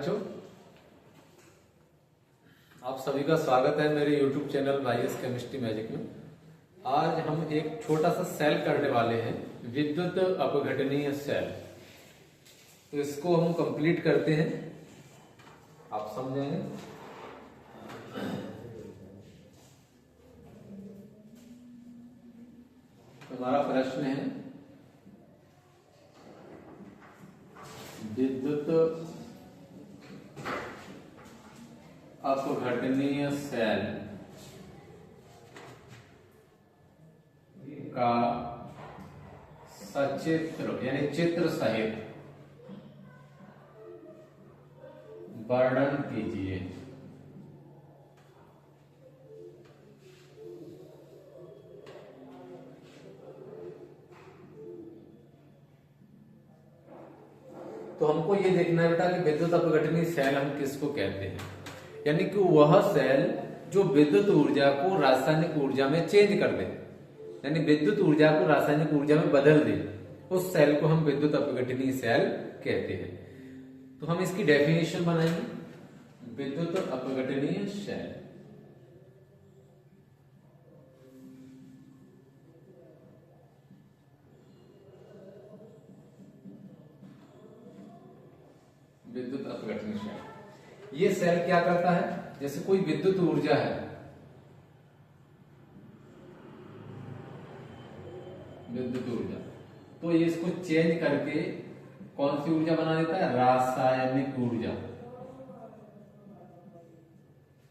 बच्चों, आप सभी का स्वागत है मेरे YouTube channel YS chemistry magic में। आज हम एक छोटा सा सेल करने वाले हैं, विद्युत अपघटनीय सेल। तो इसको हम कंप्लीट करते हैं, आप समझेंगे। हमारा प्रश्न है विद्युत अपघटनीय सेल का सचित्र यानी चित्र सहित वर्णन कीजिए। तो हमको ये देखना है बेटा कि विद्युत अपघटनीय सेल हम किसको कहते हैं, यानी कि वह सेल जो विद्युत ऊर्जा को रासायनिक ऊर्जा में चेंज कर दे, यानी विद्युत ऊर्जा को रासायनिक ऊर्जा में बदल दे, उस सेल को हम विद्युत अपघटनीय सेल कहते हैं। तो हम इसकी डेफिनेशन बनाएंगे, विद्युत अपघटनीय सेल। विद्युत अपघटनीय सेल, ये सेल क्या करता है, जैसे कोई विद्युत ऊर्जा है, विद्युत ऊर्जा, तो ये इसको चेंज करके कौन सी ऊर्जा बना देता है, रासायनिक ऊर्जा।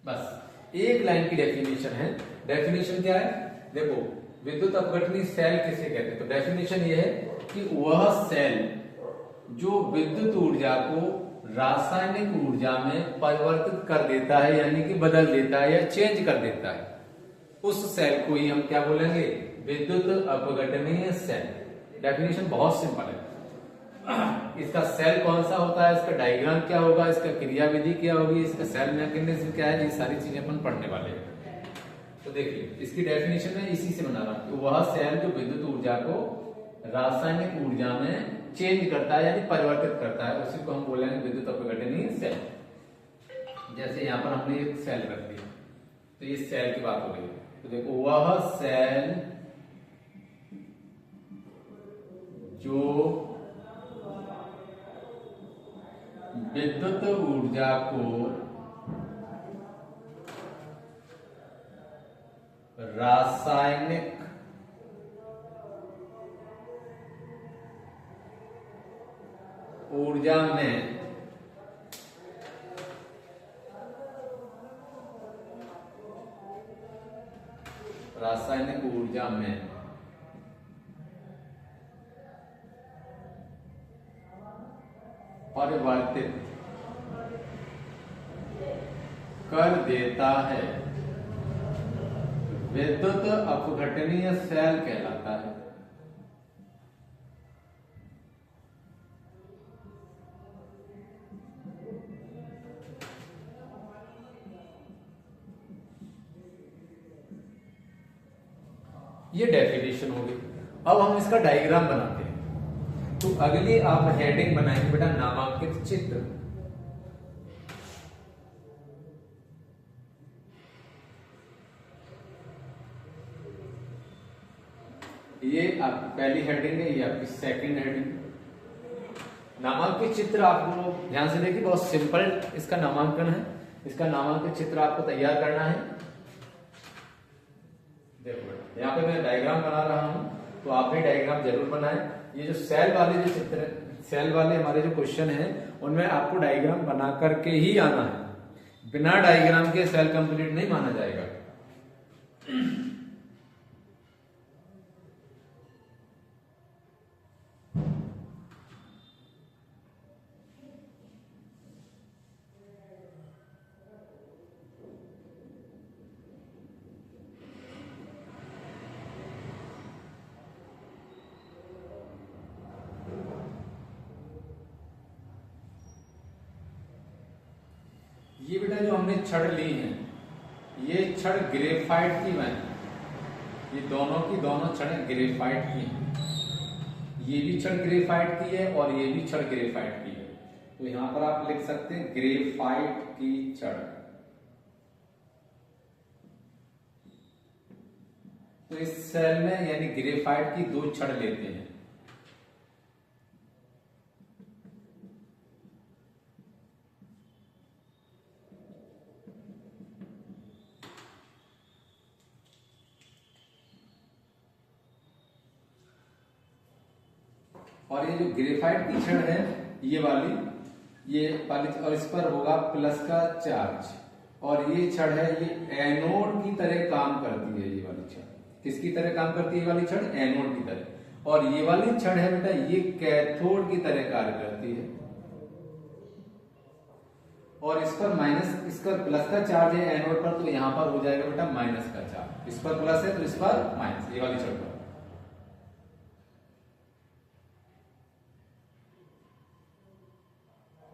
बस एक लाइन की डेफिनेशन है। डेफिनेशन क्या है, देखो विद्युत अपघटनीय सेल किसे कहते हैं, तो डेफिनेशन ये है कि वह सेल जो विद्युत ऊर्जा को रासायनिक ऊर्जा में परिवर्तित कर देता है, यानी कि बदल देता है या चेंज कर देता है, उस सेल को ही हम क्या बोलेंगे, विद्युत अपघटनीय सेल। डेफिनेशन बहुत सिंपल है। इसका सेल कौन सा होता है, इसका डायग्राम क्या होगा, इसका क्रियाविधि क्या होगी, इसका सेल मैकेनिज्म क्या है, ये सारी चीजें अपन पढ़ने वाले हैं। तो देखिए इसकी डेफिनेशन है, इसी से बना रहा हूं कि वह सेल जो विद्युत ऊर्जा को रासायनिक ऊर्जा में चेंज करता है यानी परिवर्तित करता है, उसी को हम बोलेंगे विद्युत अपघटनीय सेल। जैसे यहां पर हमने एक सेल रख दिया, तो ये सेल की बात हो रही है। तो देखो वह सेल जो विद्युत ऊर्जा को रासायनिक ऊर्जा में परिवर्तित कर देता है, विद्युत अपघटनीय सेल कहलाता है। ये डेफिनेशन होगी। अब हम इसका डायग्राम बनाते हैं। तो अगली आप हेडिंग बनाएंगे बेटा, नामांकित चित्र। ये आपकी पहली हेडिंग है, ये आपकी सेकंड हेडिंग। नामांकित चित्र आपको ध्यान से देखिए, बहुत सिंपल इसका नामांकन है। इसका नामांकित चित्र आपको तैयार करना है। देखो यहाँ पे मैं डायग्राम बना रहा हूं, तो आप भी डायग्राम जरूर बनाएं। ये जो सेल वाले जो चित्र, सेल वाले हमारे जो क्वेश्चन हैं, उनमें आपको डायग्राम बना करके ही आना है। बिना डायग्राम के सेल कंप्लीट नहीं माना जाएगा। ये बेटा जो हमने छड़ ली है, ये छड़ ग्रेफाइट की बनी, ये दोनों की दोनों छड़ ग्रेफाइट की हैं। ये भी छड़ ग्रेफाइट की है और ये भी छड़ ग्रेफाइट की है। तो यहां पर आप लिख सकते हैं ग्रेफाइट की छड़। तो इस सेल में यानी ग्रेफाइट की 2 छड़ लेते हैं। और ये जो ग्रेफाइट की छड़ है ये वाली और इस पर होगा प्लस का चार्ज। और ये छड़ है ये एनोड की तरह काम करती है। ये वाली छड़ किसकी तरह काम करती है? ये वाली छड़ एनोड की तरह। और ये वाली छड़ है बेटा ये कैथोड की तरह कार्य करती है। और इस पर इसका प्लस का चार्ज है एनोड पर, तो यहां पर हो जाएगा बेटा माइनस का चार्ज। इस पर प्लस है तो इस पर माइनस, ये वाली छड़ पर।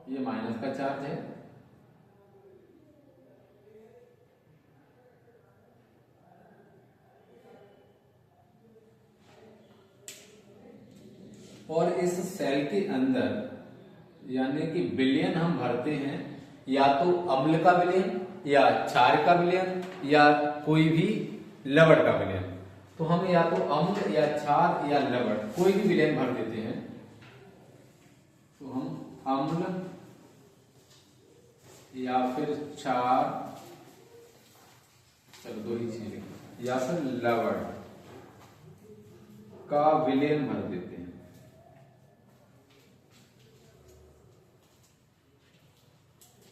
ये माइनस का चार्ज है। और इस सेल के अंदर यानी कि विलयन हम भरते हैं या तो अम्ल का विलयन या क्षार का विलयन या कोई भी लवण का विलयन। तो हम या तो अम्ल या क्षार या लवण कोई भी विलयन भर देते हैं। तो हम अम्ल या फिर क्षार, चलो 2 ही चीजें, या फिर लवण का विलयन भर देते हैं।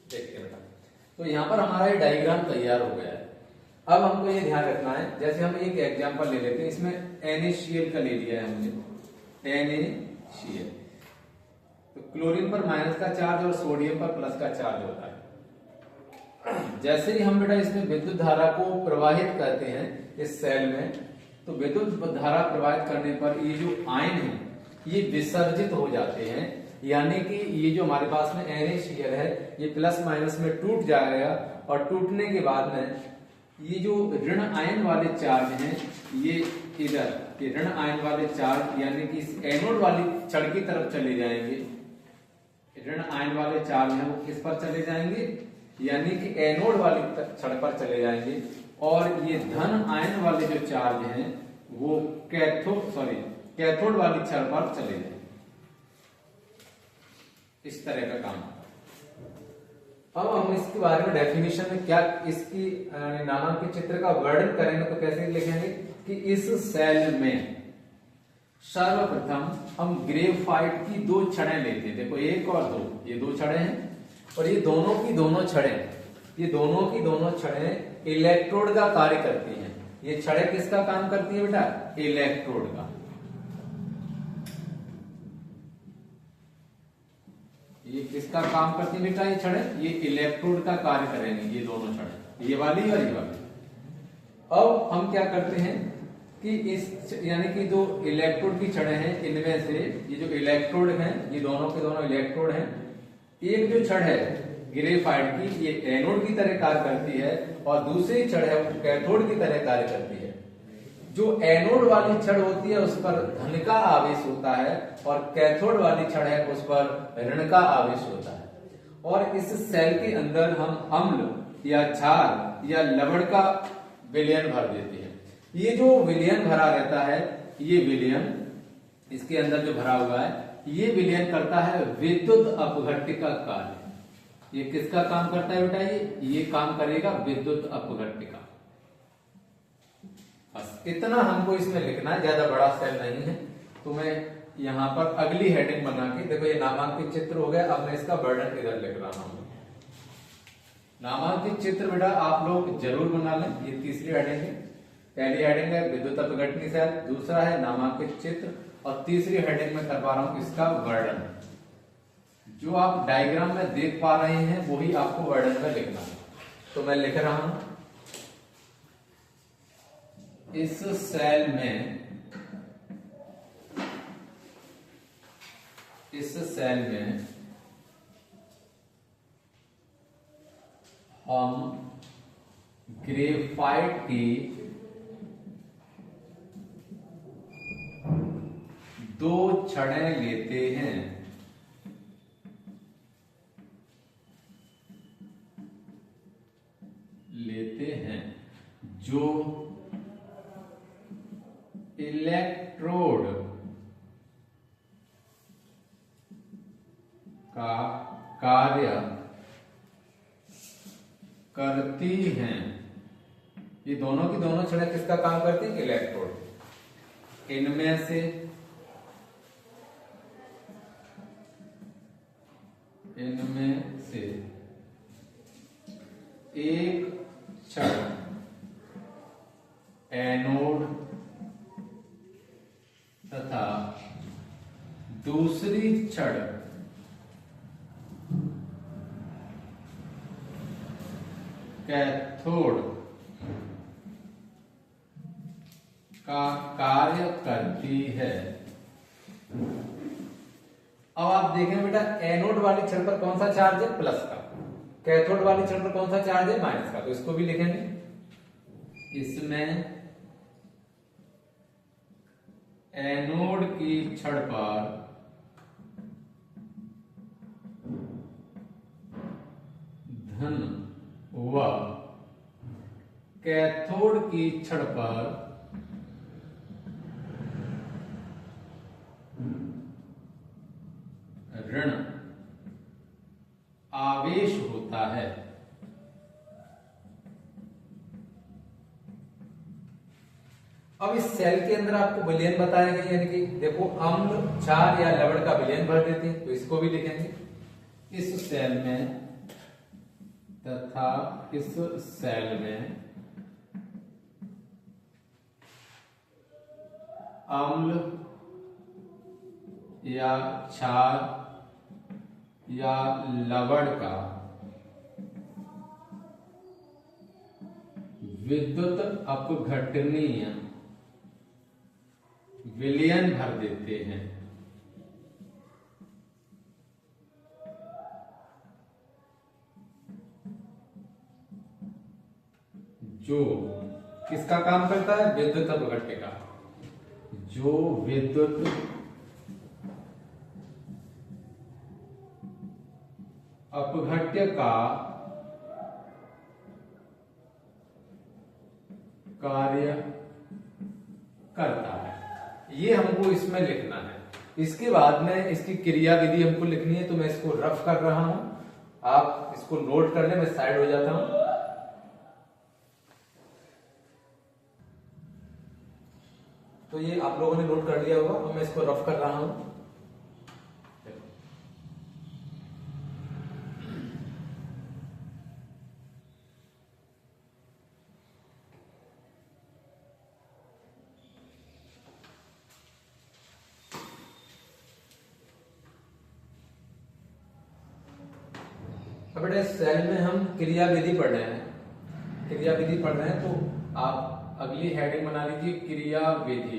देखते बेटा, तो यहां पर हमारा ये डायग्राम तैयार हो गया है। अब हमको ये ध्यान रखना है, जैसे हम एक एग्जांपल ले लेते हैं। इसमें NaCl का ले लिया है हमने, NaCl। तो क्लोरीन पर माइनस का चार्ज और सोडियम पर प्लस का चार्ज होता है। जैसे ही हम बेटा इसमें विद्युत धारा को प्रवाहित करते हैं इस सेल में, तो विद्युत धारा प्रवाहित करने पर ये जो आयन है ये विसर्जित हो जाते हैं। यानी कि ये जो हमारे पास में NaCl है ये प्लस माइनस में टूट जाएगा। और टूटने के बाद में ये जो ऋण आयन वाले चार्ज हैं ये इधर ये ऋण आयन वाले चार्ज यानी कि इस एनोड वाली छड़ की तरफ चले जाएंगे। ऋण आयन वाले चार्ज हैं वो किस पर चले जाएंगे? यानी कि एनोड वाली छड़ पर चले जाएंगे। और ये धन आयन वाले जो चार्ज हैं वो कैथोड वाली छड़ पर चले जाएंगे। इस तरह का काम। अब हम इसके बारे में डेफिनेशन में क्या इसकी नामांकित चित्र का वर्णन करेंगे तो कैसे लिखेंगे कि इस सेल में सर्वप्रथम हम ग्रेफाइट की 2 छड़ें लेते हैं। देखो 1 और 2, ये 2 छड़ें हैं। और ये दोनों की दोनों छड़ें इलेक्ट्रोड का कार्य करती हैं। ये छड़ें किसका काम करती है बेटा? इलेक्ट्रोड का। ये किसका काम करती है बेटा? ये छड़ें ये इलेक्ट्रोड का कार्य करेंगी। ये दोनों छड़ें, ये वाली और ये वाली। अब हम क्या करते हैं कि इस यानी कि जो इलेक्ट्रोड की छड़ें हैं इनमें से ये जो इलेक्ट्रोड हैं ये दोनों के दोनों इलेक्ट्रोड हैं। एक जो छड़ है ग्रेफाइट की ये एनोड की तरह कार्य करती है और दूसरी छड़ है वो कैथोड की तरह कार्य करती है। जो एनोड वाली छड़ होती है उस पर धन का आवेश होता है और कैथोड वाली छड़ है उस पर ऋण का आवेश होता है। और इस सेल के अंदर हम अम्ल या क्षार या लवण का विलयन भर देते हैं। ये जो विलयन भरा रहता है ये विलयन इसके अंदर जो भरा हुआ है ये विलयन करता है विद्युत अपघट्टिका कार्य। ये किसका काम करता है बेटा? ये काम करेगा विद्युत अपघट्टिका। बस इतना हमको इसमें लिखना है, ज्यादा बड़ा सेल नहीं है। तो मैं यहां पर अगली हेडिंग बना के, देखो ये नामांकित चित्र हो गया। अब मैं इसका वर्णन इधर लिख रहा हूं। नामांकित चित्र बेटा आप लोग जरूर बना लें। ये तीसरी हेडिंग है। पहली हेडिंग है विद्युत अपघटनी सेल, दूसरा है नामांकित चित्र और तीसरी हेडिंग में करवा रहा हूं इसका वर्णन। जो आप डायग्राम में देख पा रहे हैं वही आपको वर्णन में लिखना है। तो मैं लिख रहा हूं इस सेल में हम ग्रेफाइट की 2 छड़ें लेते हैं। इलेक्ट्रोड का कार्य करती हैं। ये दोनों की दोनों छड़ें किसका काम करती है? इलेक्ट्रोड। इनमें से एक छड़ एनोड तथा दूसरी छड़ कैथोड का कार्य करती है। अब आप देखें बेटा, एनोड वाली छड़ पर कौन सा चार्ज है? प्लस का। कैथोड वाली छड़ पर कौन सा चार्ज है? माइनस का। तो इसको भी लिखेंगे। इसमें एनोड की छड़ पर धन व कैथोड की छड़ पर ऋण आवेश होता है। अब इस सेल के अंदर आपको विलयन बताया गया, यानी कि देखो अम्ल, क्षार या लवण का विलयन भर देते हैं। तो इसको भी लिखेंगे। इस सेल में तथा इस सेल में अम्ल या क्षार या लवण का विद्युत अपघटनीय विलयन भर देते हैं। जो किसका काम करता है? विद्युत अपघट्य का। जो विद्युत अपघट्य का कार्य करता है। ये हमको इसमें लिखना है। इसके बाद में इसकी क्रिया विधि हमको लिखनी है। तो मैं इसको रफ कर रहा हूं, आप इसको नोट कर ले। मैं साइड हो जाता हूं। तो ये आप लोगों ने नोट कर लिया होगा। तो मैं इसको रफ कर रहा हूं। अब बेटा सेल में हम क्रिया विधि पढ़ रहे हैं। क्रिया विधि पढ़ रहे हैं तो आप अगली हेडिंग बना लीजिए, क्रिया विधि।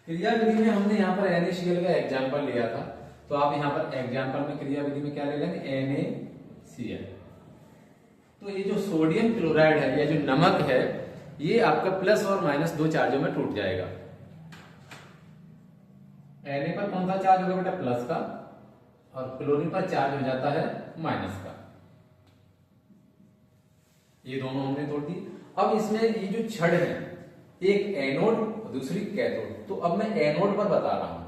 क्रिया विधि में हमने यहाँ पर NaCl का एग्जाम्पल लिया था। तो आप यहाँ पर एग्जाम्पल में क्रिया विधि में क्या ले लेंगे? NaCl। तो ये जो सोडियम क्लोराइड है या जो नमक है, ये आपका प्लस और माइनस दो चार्जों में टूट जाएगा। Na पर कौन सा चार्ज होगा बेटा? प्लस का। और क्लोरीन पर चार्ज हो जाता है माइनस का। ये दोनों हमने तोड़ दी। अब इसमें ये जो छड़ है, एक एनोड और दूसरी कैथोड। तो अब मैं एनोड पर बता रहा हूं।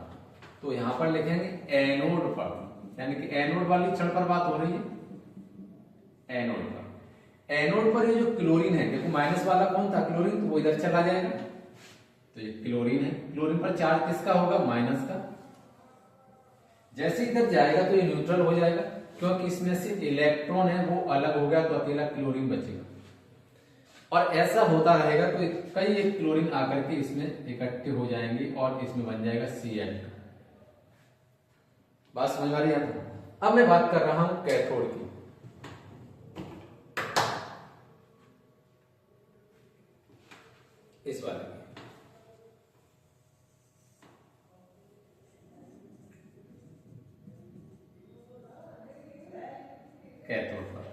तो यहां पर लिखेंगे एनोड पर, यानी कि एनोड वाली छड़ पर बात हो रही है। एनोड पर, एनोड पर ये जो क्लोरीन है, देखो माइनस वाला कौन था? क्लोरीन। तो वो इधर चला जाएगा। तो ये क्लोरीन है। क्लोरीन पर चार्ज किसका होगा? माइनस का। जैसे इधर जाएगा तो ये न्यूट्रल हो जाएगा, क्योंकि इसमें से इलेक्ट्रॉन है वो अलग हो गया, तो अकेला क्लोरीन बचेगा। और ऐसा होता रहेगा तो कई एक क्लोरीन आकर के इसमें इकट्ठे हो जाएंगे और इसमें बन जाएगा Cl। बात समझ आ रही है? अब मैं बात कर रहा हूं कैथोड की। इस वाले की कैथोड पर।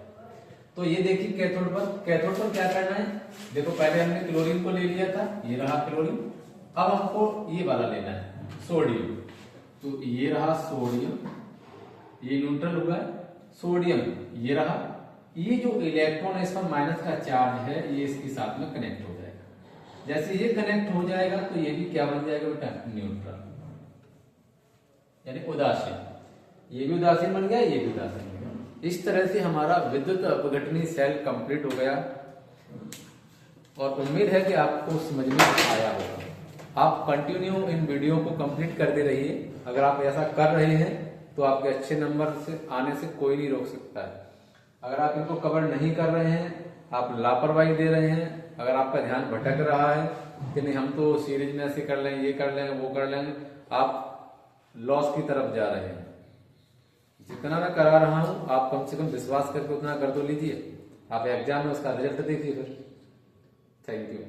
तो ये देखिए कैथोड पर क्या करना है? देखो पहले हमने क्लोरीन को ले लिया था, ये रहा क्लोरीन। अब हमको ये वाला लेना है, सोडियम। तो ये रहा सोडियम, ये न्यूट्रल हुआ है। सोडियम ये रहा, ये जो इलेक्ट्रॉन है इसका माइनस का चार्ज है ये इसके साथ में कनेक्ट हो जाएगा। जैसे ये कनेक्ट हो जाएगा तो ये भी क्या बन जाएगा बेटा, न्यूट्रल यानी उदासीन। ये भी उदासीन बन गया, ये भी उदासीन बन गया। इस तरह से हमारा विद्युत अपघटनी सेल कंप्लीट हो गया और उम्मीद है कि आपको समझ में आया होगा। आप कंटिन्यू इन वीडियो को कंप्लीट करते रहिए। अगर आप ऐसा कर रहे हैं तो आपके अच्छे नंबर से आने से कोई नहीं रोक सकता है। अगर आप इनको कवर नहीं कर रहे हैं, आप लापरवाही दे रहे हैं, अगर आपका ध्यान भटक रहा है कि नहीं हम तो सीरीज में ऐसे कर लेंगे, ये कर लेंगे, वो कर लेंगे, आप लॉस की तरफ जा रहे हैं। जितना मैं करा रहा हूं आप कम से कम विश्वास करके उतना कर तो लीजिए। आप एग्जाम में उसका रिजल्ट देखिए फिर। Thank you.